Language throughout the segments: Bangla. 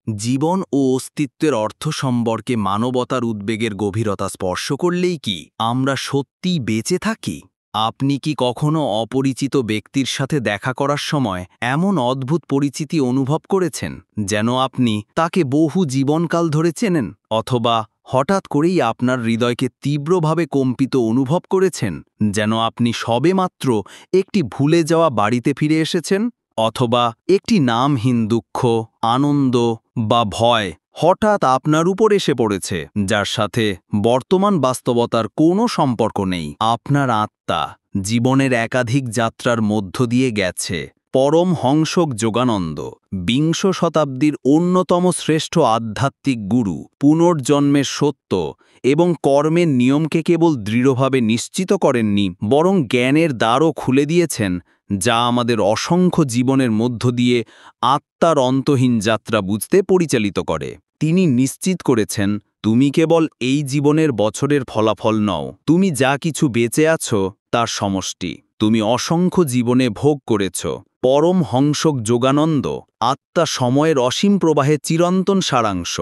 জীবন ও অস্তিত্বের অর্থ সম্পর্কে মানবতার উদ্বেগের গভীরতা স্পর্শ করলেই কি আমরা সত্যিই বেঁচে থাকি? আপনি কি কখনো অপরিচিত ব্যক্তির সাথে দেখা করার সময় এমন অদ্ভুত পরিচিতি অনুভব করেছেন যেন আপনি তাকে বহু জীবনকাল ধরে চেনেন? অথবা হঠাৎ করেই আপনার হৃদয়কে তীব্রভাবে কম্পিত অনুভব করেছেন যেন আপনি সবেমাত্র একটি ভুলে যাওয়া বাড়িতে ফিরে এসেছেন? অথবা একটি নামহীন দুঃখ, আনন্দ বা ভয় হঠাৎ আপনার উপর এসে পড়েছে, যার সাথে বর্তমান বাস্তবতার কোনো সম্পর্ক নেই। আপনার আত্মা জীবনের একাধিক যাত্রার মধ্য দিয়ে গেছে। পরমহংসক যোগানন্দ, বিংশ শতাব্দীর অন্যতম শ্রেষ্ঠ আধ্যাত্মিক গুরু, পুনর্জন্মের সত্য এবং কর্মের নিয়মকে কেবল দৃঢ়ভাবে নিশ্চিত করেননি, বরং জ্ঞানের দ্বারও খুলে দিয়েছেন, যা আমাদের অসংখ্য জীবনের মধ্য দিয়ে আত্মার অন্তহীন যাত্রা বুঝতে পরিচালিত করে। তিনি নিশ্চিত করেছেন, তুমি কেবল এই জীবনের বছরের ফলাফল নও, তুমি যা কিছু বেঁচে আছো তার সমষ্টি। তুমি অসংখ্য জীবনে ভোগ করেছ। পরমহংসক যোগানন্দ, আত্মা সময়ের অসীম প্রবাহে চিরন্তন সারাংশ।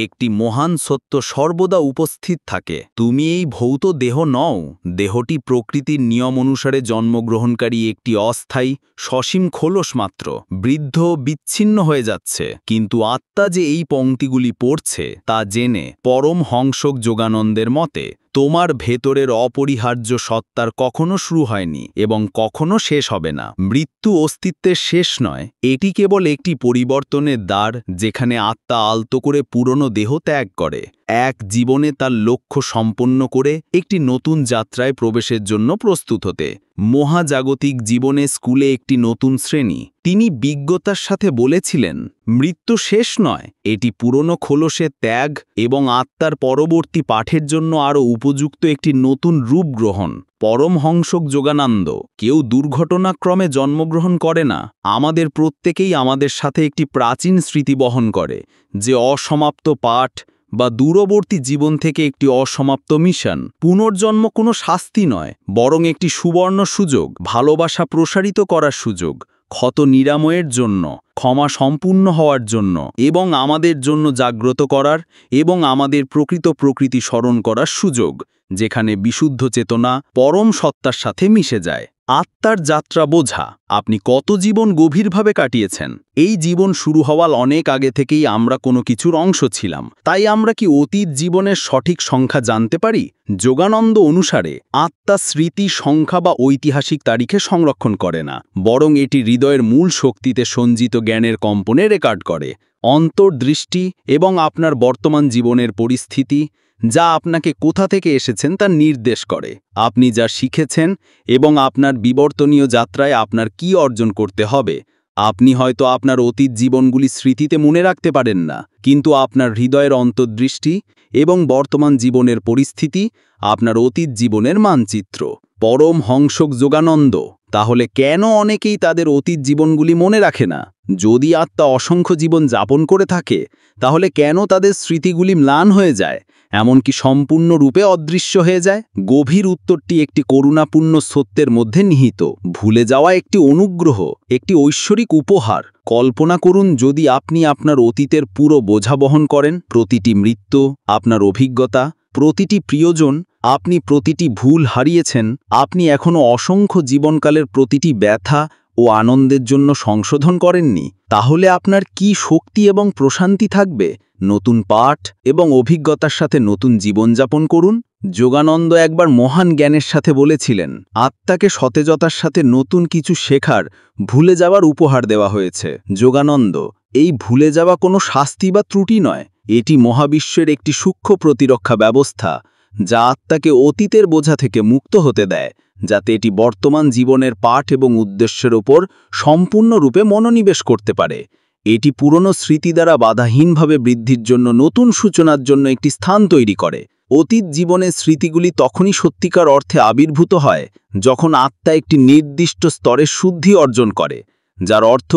একটি মহান সত্য সর্বদা উপস্থিত থাকে। তুমি এই ভৌত দেহ নও, দেহটি প্রকৃতির নিয়ম অনুসারে জন্মগ্রহণকারী একটি অস্থায়ী সসীম খোলস মাত্র। বৃদ্ধ বিচ্ছিন্ন হয়ে যাচ্ছে, কিন্তু আত্মা যে এই পংক্তিগুলি পড়ছে তা জেনে পরমহংসক যোগানন্দের মতে তোমার ভেতরের অপরিহার্য সত্তার কখনো শুরু হয়নি এবং কখনো শেষ হবে না। মৃত্যু অস্তিত্বের শেষ নয়, এটি কেবল একটি পরিবর্তনের দ্বার, যেখানে আত্মা আলতো করে পুরনো দেহ ত্যাগ করে, এক জীবনে তার লক্ষ্য সম্পন্ন করে একটি নতুন যাত্রায় প্রবেশের জন্য প্রস্তুত হতে। মহাজাগতিক জীবনে স্কুলে একটি নতুন শ্রেণী। তিনি বিজ্ঞতার সাথে বলেছিলেন, মৃত্যু শেষ নয়, এটি পুরনো খোলসের ত্যাগ এবং আত্মার পরবর্তী পাঠের জন্য আরও উপযুক্ত একটি নতুন রূপ গ্রহণ। পরমহংসক যোগানন্দ, কেউ দুর্ঘটনাক্রমে জন্মগ্রহণ করে না। আমাদের প্রত্যেকেই আমাদের সাথে একটি প্রাচীন স্মৃতি বহন করে, যে অসমাপ্ত পাঠ বা দূরবর্তী জীবন থেকে একটি অসমাপ্ত মিশন। পুনর্জন্ম কোনো শাস্তি নয়, বরং একটি সুবর্ণ সুযোগ, ভালোবাসা প্রসারিত করার সুযোগ, ক্ষত নিরাময়ের জন্য, ক্ষমা সম্পূর্ণ হওয়ার জন্য এবং আমাদের জন্য জাগ্রত করার এবং আমাদের প্রকৃত প্রকৃতি স্মরণ করার সুযোগ, যেখানে বিশুদ্ধ চেতনা পরম সত্তার সাথে মিশে যায়। আত্মার যাত্রা বোঝা। আপনি কত জীবন গভীরভাবে কাটিয়েছেন? এই জীবন শুরু হওয়ার অনেক আগে থেকেই আমরা কোনো কিছুর অংশ ছিলাম। তাই আমরা কি অতীত জীবনের সঠিক সংখ্যা জানতে পারি? যোগানন্দ অনুসারে আত্মা স্মৃতি, সংখ্যা বা ঐতিহাসিক তারিখে সংরক্ষণ করে না, বরং এটি হৃদয়ের মূল শক্তিতে সঞ্চিত জ্ঞানের কম্পনে রেকর্ড করে। অন্তর্দৃষ্টি এবং আপনার বর্তমান জীবনের পরিস্থিতি, যা আপনাকে কোথা থেকে এসেছেন তা নির্দেশ করে। আপনি যা শিখেছেন এবং আপনার বিবর্তনীয় যাত্রায় আপনার কি অর্জন করতে হবে। আপনি হয়তো আপনার অতীত জীবনগুলি স্মৃতিতে মনে রাখতে পারেন না, কিন্তু আপনার হৃদয়ের অন্তর্দৃষ্টি এবং বর্তমান জীবনের পরিস্থিতি আপনার অতীত জীবনের মানচিত্র। পরমহংসক যোগানন্দ, তাহলে কেন অনেকেই তাদের অতীত জীবনগুলি মনে রাখে না? যদি আত্মা অসংখ্য জীবন যাপন করে থাকে, তাহলে কেন তাদের স্মৃতিগুলি ম্লান হয়ে যায়, এমনকি সম্পূর্ণরূপে অদৃশ্য হয়ে যায়? গভীর উত্তরটি একটি করুণাপূর্ণ সত্যের মধ্যে নিহিত। ভুলে যাওয়া একটি অনুগ্রহ, একটি ঐশ্বরিক উপহার। কল্পনা করুন যদি আপনি আপনার অতীতের পুরো বোঝা বহন করেন, প্রতিটি মৃত্যু, আপনার অভিজ্ঞতা, প্রতিটি প্রিয়জন, আপনি প্রতিটি ভুল হারিয়েছেন, আপনি এখনও অসংখ্য জীবনকালের প্রতিটি ব্যথা ও আনন্দের জন্য সংশোধন করেননি, তাহলে আপনার কি শক্তি এবং প্রশান্তি থাকবে? নতুন পাঠ এবং অভিজ্ঞতার সাথে নতুন জীবনযাপন করুন। যোগানন্দ একবার মহান জ্ঞানের সাথে বলেছিলেন, আত্মাকে সতেজতার সাথে নতুন কিছু শেখার, ভুলে যাওয়ার উপহার দেওয়া হয়েছে। যোগানন্দ, এই ভুলে যাওয়া কোনো শাস্তি বা ত্রুটি নয়, এটি মহাবিশ্বের একটি সূক্ষ্ম প্রতিরক্ষা ব্যবস্থা, যা আত্মাকে অতীতের বোঝা থেকে মুক্ত হতে দেয়, যাতে এটি বর্তমান জীবনের পাঠ এবং উদ্দেশ্যের ওপর সম্পূর্ণরূপে মনোনিবেশ করতে পারে। এটি পুরনো স্মৃতি দ্বারা বাধাহীনভাবে বৃদ্ধির জন্য নতুন সূচনার জন্য একটি স্থান তৈরি করে। অতীত জীবনের স্মৃতিগুলি তখনই সত্যিকার অর্থে আবির্ভূত হয় যখন আত্মা একটি নির্দিষ্ট স্তরের শুদ্ধি অর্জন করে, যার অর্থ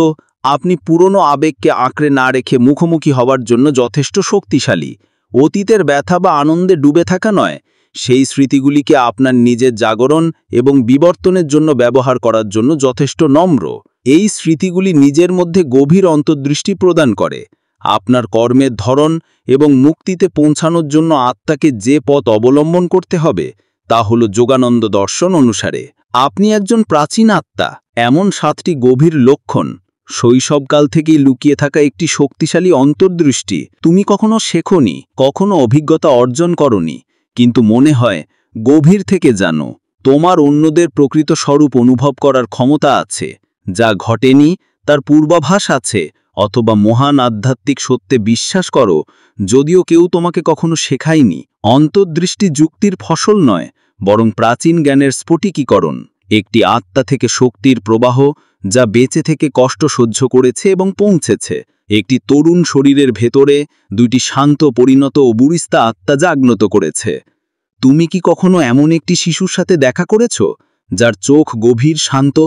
আপনি পুরনো আবেগকে আঁকড়ে না রেখে মুখোমুখি হওয়ার জন্য যথেষ্ট শক্তিশালী। অতীতের ব্যথা বা আনন্দে ডুবে থাকা নয়, সেই স্মৃতিগুলিকে আপনার নিজের জাগরণ এবং বিবর্তনের জন্য ব্যবহার করার জন্য যথেষ্ট নম্র। এই স্মৃতিগুলি নিজের মধ্যে গভীর অন্তর্দৃষ্টি প্রদান করে। আপনার কর্মের ধরন এবং মুক্তিতে পৌঁছানোর জন্য আত্মাকে যে পথ অবলম্বন করতে হবে তা হল যোগানন্দ দর্শন অনুসারে। আপনি একজন প্রাচীন আত্মা। এমন 7টি গভীর লক্ষণ, শৈশবকাল থেকেই লুকিয়ে থাকা একটি শক্তিশালী অন্তর্দৃষ্টি। তুমি কখনো শেখোনি, কখনো অভিজ্ঞতা অর্জন করনি, কিন্তু মনে হয় গভীর থেকে জানো। তোমার অন্যদের প্রকৃত স্বরূপ অনুভব করার ক্ষমতা আছে। যা ঘটেনি তার পূর্বাভাস আছে, অথবা মহান আধ্যাত্মিক সত্যে বিশ্বাস করো যদিও কেউ তোমাকে কখনো শেখায়নি। অন্তর্দৃষ্টি যুক্তির ফসল নয়, বরং প্রাচীন জ্ঞানের স্ফটিকীকরণ। একটি আত্মা থেকে শক্তির প্রবাহ যা বেঁচে থেকে কষ্ট সহ্য করেছে এবং পৌঁছেছে। একটি তরুণ শরীরের ভেতরে 2টি শান্ত পরিণত ও বুড়িস্তা আত্মা জাগ্রত করেছে। তুমি কি কখনো এমন একটি শিশুর সাথে দেখা করেছ যার চোখ গভীর শান্ত,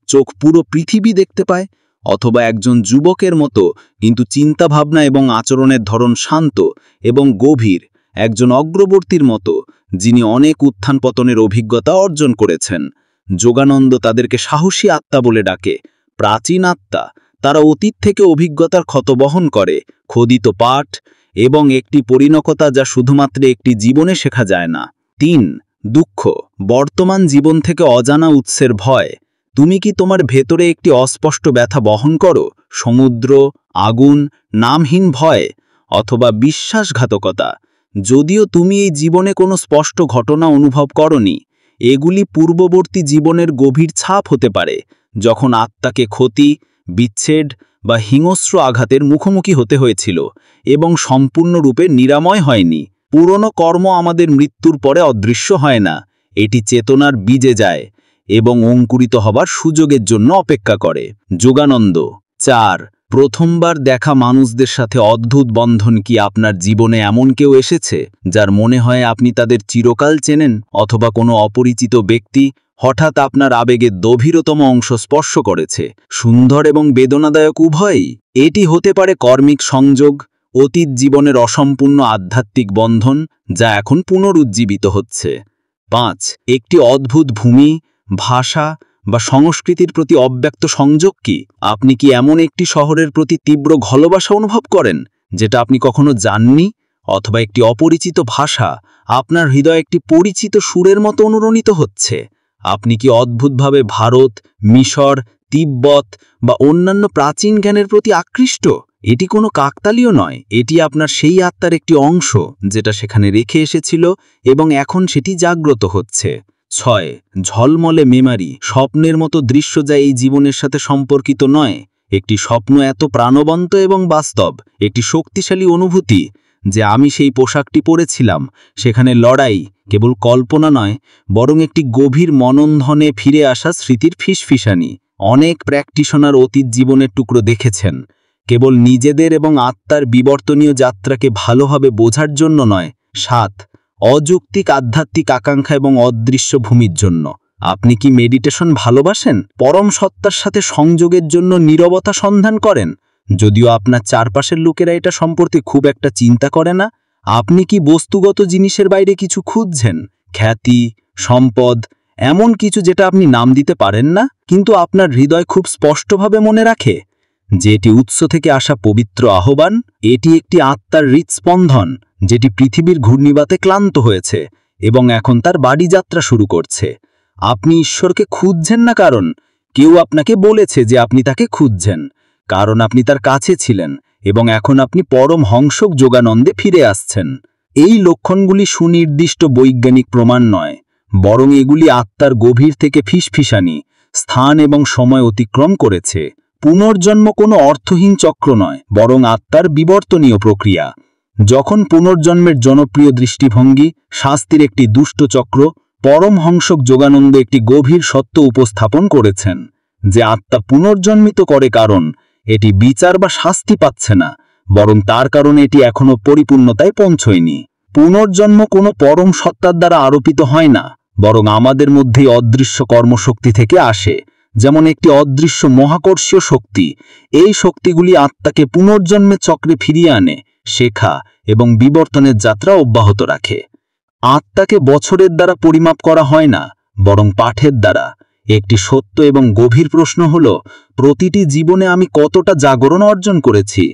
চোখ পুরো পৃথিবী দেখতে পায়? অথবা একজন যুবকের মতো কিন্তু চিন্তাভাবনা এবং আচরণের ধরন শান্ত এবং গভীর, একজন অগ্রবর্তীর মতো যিনি অনেক উত্থান পতনের অভিজ্ঞতা অর্জন করেছেন? যোগানন্দ তাদেরকে সাহসী আত্মা বলে ডাকে। প্রাচীন আত্মা, তারা অতীত থেকে অভিজ্ঞতার ক্ষত বহন করে, খোদিত পাঠ এবং একটি পরিণকতা যা শুধুমাত্র একটি জীবনে শেখা যায় না। 3. দুঃখ, বর্তমান জীবন থেকে অজানা উৎসের ভয়। তুমি কি তোমার ভেতরে একটি অস্পষ্ট ব্যথা বহন করো? সমুদ্র, আগুন, নামহীন ভয়, অথবা বিশ্বাসঘাতকতা? যদিও তুমি এই জীবনে কোনো স্পষ্ট ঘটনা অনুভব করনি, এগুলি পূর্ববর্তী জীবনের গভীর ছাপ হতে পারে, যখন আত্মাকে ক্ষতি, বিচ্ছেদ বা হিংস্র আঘাতের মুখোমুখি হতে হয়েছিল এবং সম্পূর্ণরূপে নিরাময় হয়নি। পুরনো কর্ম আমাদের মৃত্যুর পরে অদৃশ্য হয় না, এটি চেতনার বীজে যায় এবং অঙ্কুরিত হবার সুযোগের জন্য অপেক্ষা করে। যোগানন্দ। 4. প্রথমবার দেখা মানুষদের সাথে অদ্ভুত বন্ধন। কি আপনার জীবনে এমন কেউ এসেছে যার মনে হয় আপনি তাদের চিরকাল চেনেন, অথবা কোনো অপরিচিত ব্যক্তি হঠাৎ আপনার আবেগের গভীরতম অংশ স্পর্শ করেছে? সুন্দর এবং বেদনাদায়ক উভয়ই। এটি হতে পারে কর্মিক সংযোগ, অতীত জীবনের অসম্পূর্ণ আধ্যাত্মিক বন্ধন যা এখন পুনরুজ্জীবিত হচ্ছে। 5. একটি অদ্ভুত ভূমি, ভাষা বা সংস্কৃতির প্রতি অব্যক্ত সংযোগ। কি আপনি কি এমন একটি শহরের প্রতি তীব্র ভালোবাসা অনুভব করেন যেটা আপনি কখনো জাননি? অথবা একটি অপরিচিত ভাষা আপনার হৃদয়ে একটি পরিচিত সুরের মতো অনুরণিত হচ্ছে? আপনি কি অদ্ভুতভাবে ভারত, মিশর, তিব্বত বা অন্যান্য প্রাচীন জ্ঞানের প্রতি আকৃষ্ট? এটি কোনো কাকতালীয় নয়, এটি আপনার সেই আত্মার একটি অংশ যেটা সেখানে রেখে এসেছিল এবং এখন সেটি জাগ্রত হচ্ছে। 6. ঝলমলে মেমারি, স্বপ্নের মতো দৃশ্য যা এই জীবনের সাথে সম্পর্কিত নয়। একটি স্বপ্ন এত প্রাণবন্ত এবং বাস্তব, একটি শক্তিশালী অনুভূতি যে আমি সেই পোশাকটি পরেছিলাম, সেখানে লড়াই কেবল কল্পনা নয়, বরং একটি গভীর মননধনে ফিরে আসা স্মৃতির ফিসফিসানি। অনেক প্র্যাকটিশনার অতীত জীবনের টুকরো দেখেছেন, কেবল নিজেদের এবং আত্মার বিবর্তনীয় যাত্রাকে ভালোভাবে বোঝার জন্য নয়। 7. অযৌক্তিক আধ্যাত্মিক আকাঙ্ক্ষা এবং অদৃশ্য ভূমির জন্য। আপনি কি মেডিটেশন ভালোবাসেন? পরম সত্তার সাথে সংযোগের জন্য নীরবতা সন্ধান করেন, যদিও আপনার চারপাশের লোকেরা এটা সম্পর্কে খুব একটা চিন্তা করে না? আপনি কি বস্তুগত জিনিসের বাইরে কিছু খুঁজছেন? খ্যাতি, সম্পদ, এমন কিছু যেটা আপনি নাম দিতে পারেন না, কিন্তু আপনার হৃদয় খুব স্পষ্টভাবে মনে রাখে যে এটি উৎস থেকে আসা পবিত্র আহ্বান? এটি একটি আত্মার হৃৎস্পন্দন যেটি পৃথিবীর ঘূর্ণিবাতে ক্লান্ত হয়েছে এবং এখন তার বাড়ি যাত্রা শুরু করছে। আপনি ঈশ্বরকে খুঁজছেন না কারণ কেউ আপনাকে বলেছে যে আপনি তাকে খুঁজছেন, কারণ আপনি তার কাছে ছিলেন এবং এখন আপনি পরম হংসক যোগানন্দে ফিরে আসছেন। এই লক্ষণগুলি সুনির্দিষ্ট বৈজ্ঞানিক প্রমাণ নয়, বরং এগুলি আত্মার গভীর থেকে ফিসফিসানি, স্থান এবং সময় অতিক্রম করেছে। পুনর্জন্ম কোনো অর্থহীন চক্র নয়, বরং আত্মার বিবর্তনীয় প্রক্রিয়া। যখন পুনর্জন্মের জনপ্রিয় দৃষ্টিভঙ্গি শাস্তির একটি দুষ্ট চক্র, পরমহংসক যোগানন্দ একটি গভীর সত্য উপস্থাপন করেছেন যে আত্মা পুনর্জন্মিত করে কারণ এটি বিচার বা শাস্তি পাচ্ছে না, বরং তার কারণে এটি এখনো পরিপূর্ণতায় পৌঁছয়নি। পুনর্জন্ম কোনো পরম সত্তার দ্বারা আরোপিত হয় না, বরং আমাদের মধ্যেই অদৃশ্য কর্মশক্তি থেকে আসে, যেমন একটি অদৃশ্য মহাকর্ষীয় শক্তি। এই শক্তিগুলি আত্মাকে পুনর্জন্মের চক্রে ফিরিয়ে আনে, শেখা এবং বিবর্তনের যাত্রা অব্যাহত রাখে। আত্মাকে বছরের দ্বারা পরিমাপ করা হয় না, বরং পাঠের দ্বারা। একটি সত্য এবং গভীর প্রশ্ন হল, প্রতিটি জীবনে আমি কতটা জাগরণ অর্জন করেছি?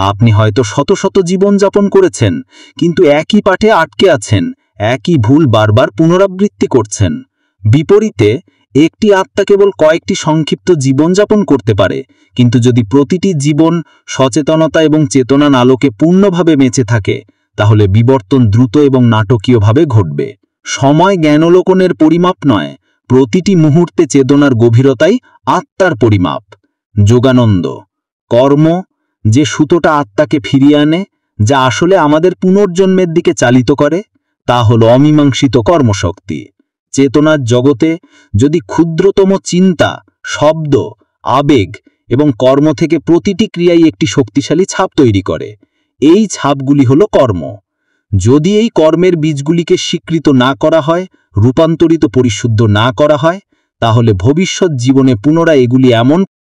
আপনি হয়তো শত শত জীবনযাপন করেছেন, কিন্তু একই পাঠে আটকে আছেন, একই ভুল বারবার পুনরাবৃত্তি করছেন। বিপরীতে একটি আত্মা কেবল কয়েকটি সংক্ষিপ্ত জীবনযাপন করতে পারে, কিন্তু যদি প্রতিটি জীবন সচেতনতা এবং চেতনার আলোকে পূর্ণভাবে বেঁচে থাকে, তাহলে বিবর্তন দ্রুত এবং নাটকীয়ভাবে ঘটবে। সময় জ্ঞানালোকনের পরিমাপ নয়, প্রতিটি মুহূর্তে চেতনার গভীরতাই আত্মার পরিমাপ। যোগানন্দ, কর্ম যে সুতোটা আত্মাকে ফিরিয়ে আনে, যা আসলে আমাদের পুনর্জন্মের দিকে চালিত করে, তা হল অমীমাংসিত কর্মশক্তি। চেতনার জগতে যদি ক্ষুদ্রতম চিন্তা, শব্দ, আবেগ এবং কর্ম থেকে প্রতিটি ক্রিয়াই একটি শক্তিশালী ছাপ তৈরি করে, এই ছাপগুলি হল কর্ম। যদি এই কর্মের বীজগুলিকে স্বীকৃত না করা হয়, রূপান্তরিত পরিশুদ্ধ না করা হয়, তাহলে ভবিষ্যৎ জীবনে পুনরায় এগুলি এমন